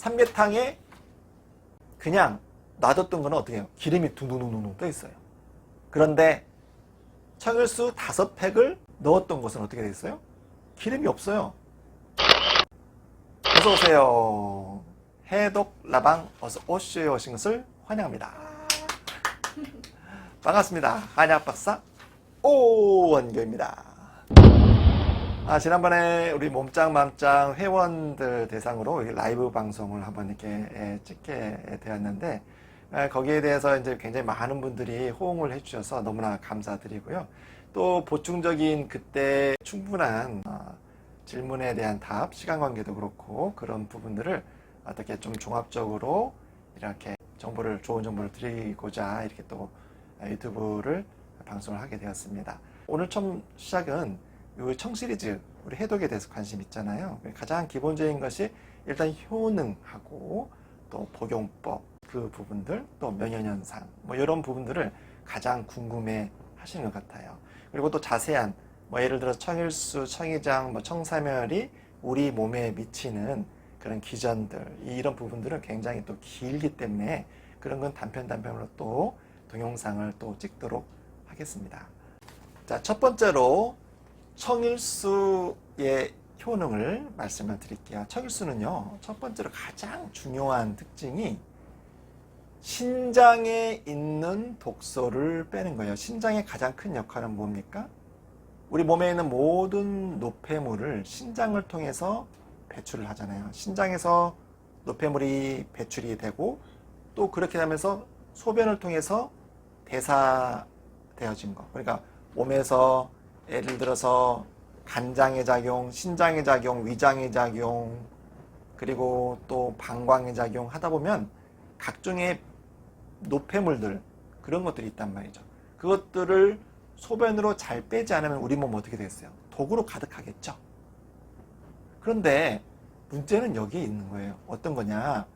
삼계탕에 그냥 놔뒀던 거는 어떻게 해요? 기름이 둥둥둥둥 떠 있어요. 그런데 청일수 5팩을 넣었던 것은 어떻게 됐어요? 기름이 없어요. 어서 오세요. 해독 라방 어서 오쇼에 오신 것을 환영합니다. 반갑습니다. 한약 박사 오원교입니다. 지난번에 우리 몸짱맘짱 회원들 대상으로 라이브 방송을 한번 이렇게 찍게 되었는데, 거기에 대해서 이제 굉장히 많은 분들이 호응을 해주셔서 너무나 감사드리고요. 또 보충적인 그때 충분한 질문에 대한 답, 시간 관계도 그렇고 그런 부분들을 어떻게 좀 종합적으로 이렇게 좋은 정보를 드리고자 이렇게 또 유튜브를 방송을 하게 되었습니다. 오늘 처음 시작은 이 청 시리즈, 우리 해독에 대해서 관심 있잖아요. 가장 기본적인 것이 일단 효능하고 또 복용법, 그 부분들, 또 명현현상, 이런 부분들을 가장 궁금해 하시는 것 같아요. 그리고 또 자세한, 예를 들어 청일수, 청이장, 청사멸이 우리 몸에 미치는 그런 기전들, 이런 부분들은 굉장히 또 길기 때문에 그런 건 단편으로 또 동영상을 또 찍도록 하겠습니다. 자, 첫 번째로 청일수의 효능을 말씀을 드릴게요. 청일수는요, 첫 번째로 가장 중요한 특징이 신장에 있는 독소를 빼는 거예요. 신장의 가장 큰 역할은 뭡니까? 우리 몸에 있는 모든 노폐물을 신장을 통해서 배출을 하잖아요. 신장에서 노폐물이 배출이 되고 또 그렇게 되면서 소변을 통해서 대사되어진 거. 그러니까 몸에서 예를 들어서 간장의 작용, 신장의 작용, 위장의 작용, 그리고 또 방광의 작용 하다 보면 각종의 노폐물들, 그런 것들이 있단 말이죠. 그것들을 소변으로 잘 빼지 않으면 우리 몸 어떻게 됐어요? 독으로 가득하겠죠. 그런데 문제는 여기에 있는 거예요. 어떤 거냐?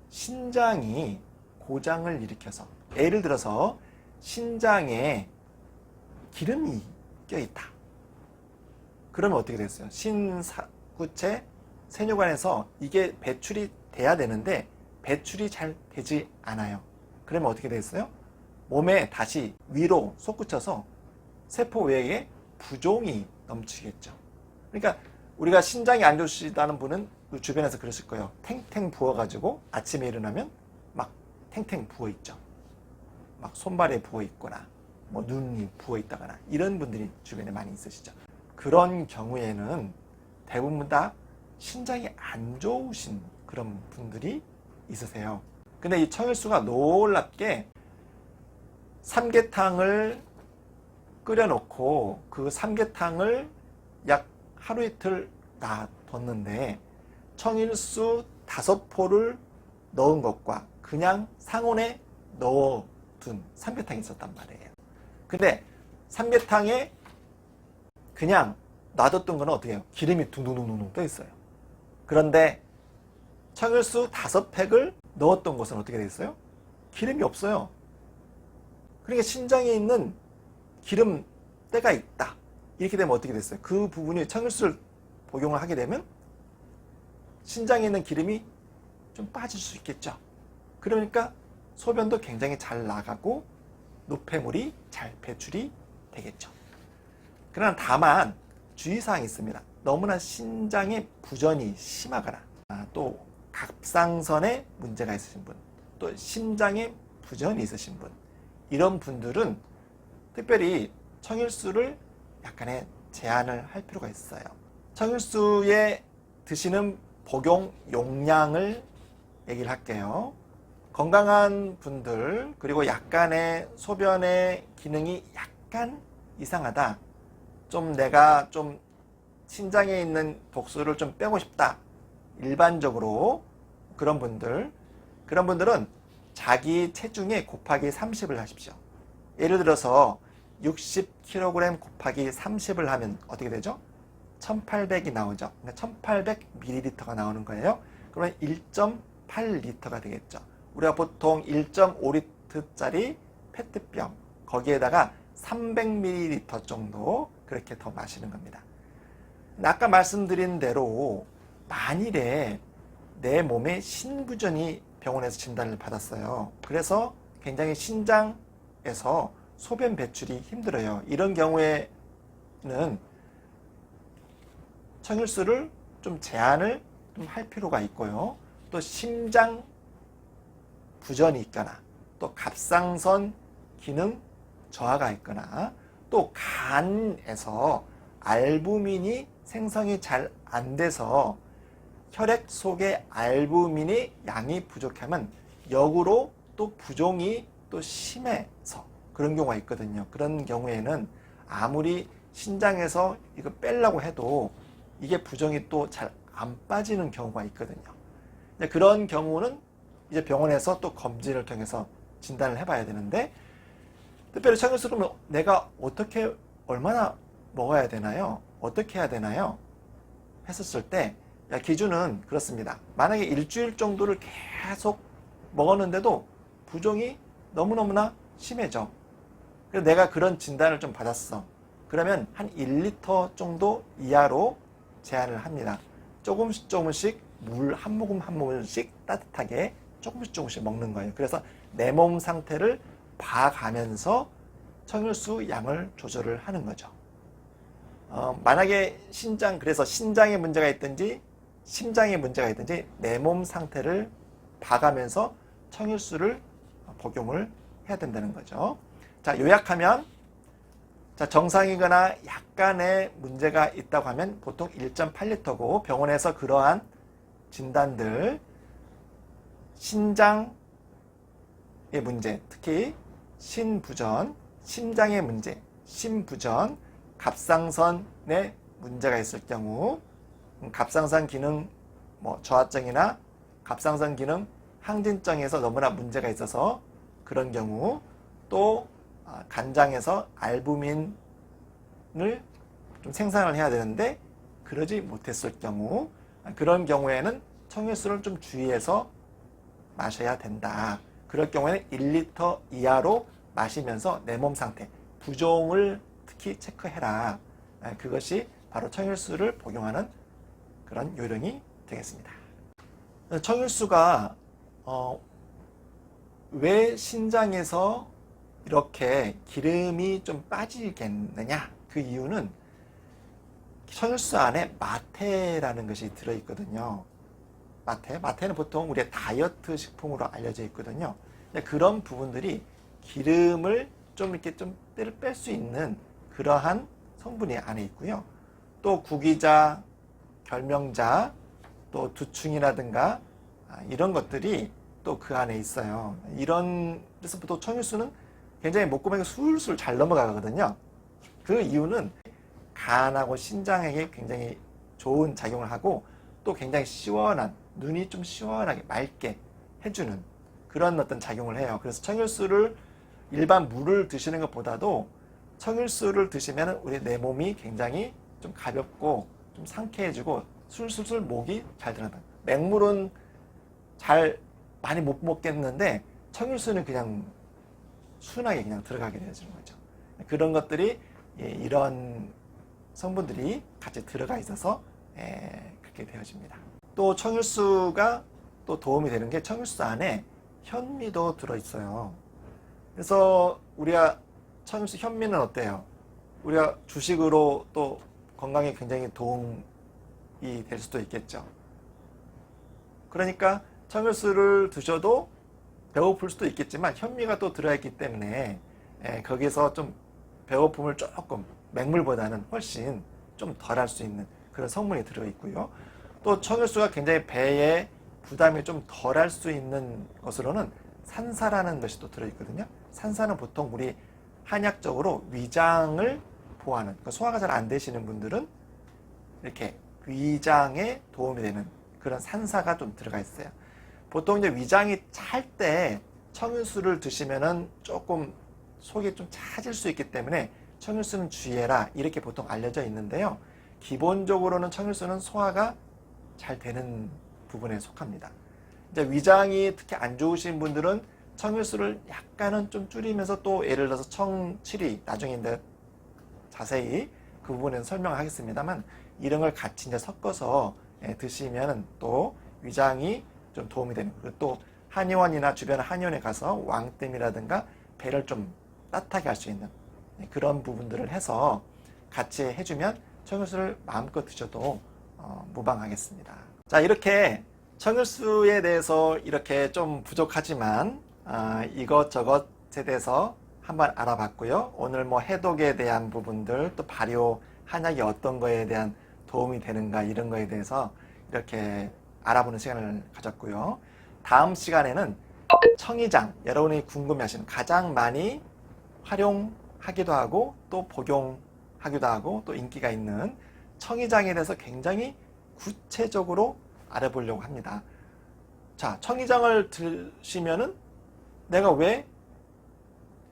신장이 고장을 일으켜서, 예를 들어서 신장에 기름이 껴있다. 그러면 어떻게 됐어요? 신사구체 세뇨관에서 이게 배출이 돼야 되는데 배출이 잘 되지 않아요. 그러면 어떻게 됐어요? 몸에 다시 위로 솟구쳐서 세포 외에 부종이 넘치겠죠. 그러니까 우리가 신장이 안 좋으시다는 분은 주변에서 그러실 거예요. 탱탱 부어가지고 아침에 일어나면 막 탱탱 부어있죠. 막 손발에 부어있거나 눈이 부어있다거나 이런 분들이 주변에 많이 있으시죠. 그런 경우에는 대부분 다 신장이 안 좋으신 그런 분들이 있으세요. 근데 이 청일수가 놀랍게 삼계탕을 끓여놓고 그 삼계탕을 약 하루 이틀 놔뒀는데 청일수 5포를 넣은 것과 그냥 상온에 넣어둔 삼계탕이 있었단 말이에요. 근데 삼계탕에 그냥 놔뒀던 거는 어떻게 해요? 기름이 둥둥둥둥 떠 있어요. 그런데 청일수 5팩을 넣었던 것은 어떻게 됐어요? 기름이 없어요. 그러니까 신장에 있는 기름때가 있다. 이렇게 되면 어떻게 됐어요? 그 부분이 청일수를 복용을 하게 되면 신장에 있는 기름이 좀 빠질 수 있겠죠. 그러니까 소변도 굉장히 잘 나가고 노폐물이 잘 배출이 되겠죠. 그러나 다만 주의사항이 있습니다. 너무나 신장의 부전이 심하거나 또 갑상선에 문제가 있으신 분, 또 심장에 부전이 있으신 분, 이런 분들은 특별히 청일수를 약간의 제한을 할 필요가 있어요. 청일수에 드시는 복용 용량을 얘기를 할게요. 건강한 분들, 그리고 약간의 소변의 기능이 약간 이상하다, 좀 내가 좀 신장에 있는 독소를 좀 빼고 싶다, 일반적으로 그런 분들은 자기 체중에 곱하기 30을 하십시오. 예를 들어서 60kg 곱하기 30을 하면 어떻게 되죠? 1800이 나오죠. 그러니까 1800ml가 나오는 거예요. 그러면 1.8L가 되겠죠. 우리가 보통 1.5L짜리 페트병, 거기에다가 300ml 정도 그렇게 더 마시는 겁니다. 아까 말씀드린 대로 만일에 내 몸에 신부전이 병원에서 진단을 받았어요. 그래서 굉장히 신장에서 소변 배출이 힘들어요. 이런 경우에는 청일수를 좀 제한을 좀 할 필요가 있고요. 또 심장 부전이 있거나 또 갑상선 기능 저하가 있거나 또 간에서 알부민이 생성이 잘 안 돼서 혈액 속에 알부민의 양이 부족하면 역으로 또 부종이 또 심해서 그런 경우가 있거든요. 그런 경우에는 아무리 신장에서 이거 빼려고 해도 이게 부종이 또 잘 안 빠지는 경우가 있거든요. 그런 경우는 이제 병원에서 또 검진을 통해서 진단을 해봐야 되는데, 특별히 청일수는 내가 어떻게 얼마나 먹어야 되나요? 어떻게 해야 되나요? 했었을 때 기준은 그렇습니다. 만약에 일주일 정도를 계속 먹었는데도 부종이 너무너무나 심해져. 그래서 내가 그런 진단을 좀 받았어. 그러면 한 1리터 정도 이하로 제한을 합니다. 조금씩 물 한 모금 한 모금씩 따뜻하게 조금씩 먹는 거예요. 그래서 내 몸 상태를 봐가면서 청일수 양을 조절을 하는 거죠. 만약에 그래서 신장에 문제가 있든지 심장에 문제가 있든지 내 몸 상태를 봐가면서 청일수를 복용을 해야 된다는 거죠. 자, 요약하면, 자, 정상이거나 약간의 문제가 있다고 하면 보통 1.8리터고 병원에서 그러한 진단들, 신장의 문제, 특히 신부전, 심장의 문제, 심부전, 갑상선에 문제가 있을 경우, 갑상선 기능 저하증이나 갑상선 기능 항진증에서 너무나 문제가 있어서 그런 경우, 또 간장에서 알부민을 좀 생산을 해야 되는데 그러지 못했을 경우, 그런 경우에는 청일수를 좀 주의해서 마셔야 된다. 그럴 경우에는 1리터 이하로 마시면서 내 몸 상태, 부종을 특히 체크해라. 그것이 바로 청일수를 복용하는 그런 요령이 되겠습니다. 청일수가 왜 신장에서 이렇게 기름이 좀 빠지겠느냐? 그 이유는 청일수 안에 마테라는 것이 들어있거든요. 마테는 보통 우리의 다이어트 식품으로 알려져 있거든요. 그런 부분들이 기름을 좀 이렇게 좀 뺄 수 있는 그러한 성분이 안에 있고요. 또 구기자, 결명자, 또 두충이라든가 이런 것들이 또 그 안에 있어요. 그래서 또 청일수는 굉장히 목구멍에 술술 잘 넘어가거든요. 그 이유는 간하고 신장에게 굉장히 좋은 작용을 하고 또 굉장히 시원한, 눈이 좀 시원하게 맑게 해주는 그런 어떤 작용을 해요. 그래서 청일수를 일반 물을 드시는 것보다도 청일수를 드시면 우리 내 몸이 굉장히 좀 가볍고 좀 상쾌해지고 술술술 목이 잘 들어간다. 맹물은 잘 많이 못 먹겠는데 청일수는 그냥 순하게 그냥 들어가게 되어지는 거죠. 그런 것들이 이런 성분들이 같이 들어가 있어서 그렇게 되어집니다. 또 청일수가 또 도움이 되는 게 청일수 안에 현미도 들어있어요. 그래서 우리가 청일수 현미는 어때요? 우리가 주식으로 또 건강에 굉장히 도움이 될 수도 있겠죠. 그러니까 청일수를 드셔도 배고플 수도 있겠지만 현미가 또 들어있기 때문에 거기서 좀 배고픔을 조금 맹물보다는 훨씬 좀 덜 할 수 있는 그런 성분이 들어있고요. 또 청일수가 굉장히 배에 부담이 좀 덜 할 수 있는 것으로는 산사라는 것이 또 들어있거든요. 산사는 보통 우리 한약적으로 위장을 보호하는, 소화가 잘 안 되시는 분들은 이렇게 위장에 도움이 되는 그런 산사가 좀 들어가 있어요. 보통 이제 위장이 찰 때 청일수를 드시면은 조금 속이 좀 차질 수 있기 때문에 청일수는 주의해라 이렇게 보통 알려져 있는데요. 기본적으로는 청일수는 소화가 잘 되는 부분에 속합니다. 이제 위장이 특히 안 좋으신 분들은 청일수를 약간은 좀 줄이면서 또 예를 들어서 청칠이 나중에 이제 자세히 그 부분에는 설명하겠습니다만 이런 걸 같이 이제 섞어서 드시면 또 위장이 좀 도움이 되는 거고, 또 한의원이나 주변 한의원에 가서 왕땜이라든가 배를 좀 따뜻하게 할 수 있는 그런 부분들을 해서 같이 해주면 청일수를 마음껏 드셔도 무방하겠습니다. 자, 이렇게 청일수에 대해서 이렇게 좀 부족하지만 이것저것에 대해서 한번 알아봤고요. 오늘 뭐 해독에 대한 부분들, 또 발효, 한약이 어떤 거에 대한 도움이 되는가, 이런 거에 대해서 이렇게 알아보는 시간을 가졌고요. 다음 시간에는 청이장, 여러분이 궁금해하시는 가장 많이 활용하기도 하고 또 복용하기도 하고 또 인기가 있는 청이장에 대해서 굉장히 구체적으로 알아보려고 합니다. 자, 청이장을 드시면은 내가 왜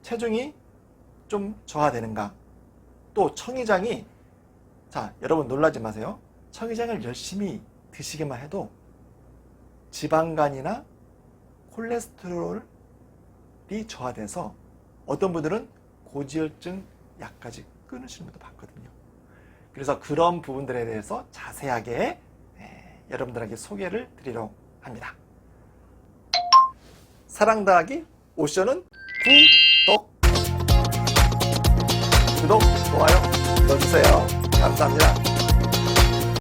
체중이 좀 저하되는가? 또 청이장이, 자, 여러분 놀라지 마세요. 청이장을 열심히 드시기만 해도 지방간이나 콜레스테롤이 저하돼서 어떤 분들은 고지혈증 약까지 끊으시는 분도 봤거든요. 그래서 그런 부분들에 대해서 자세하게 여러분들에게 소개를 드리려고 합니다. 사랑 더하기 오션은 구독, 좋아요 눌러주세요. 감사합니다.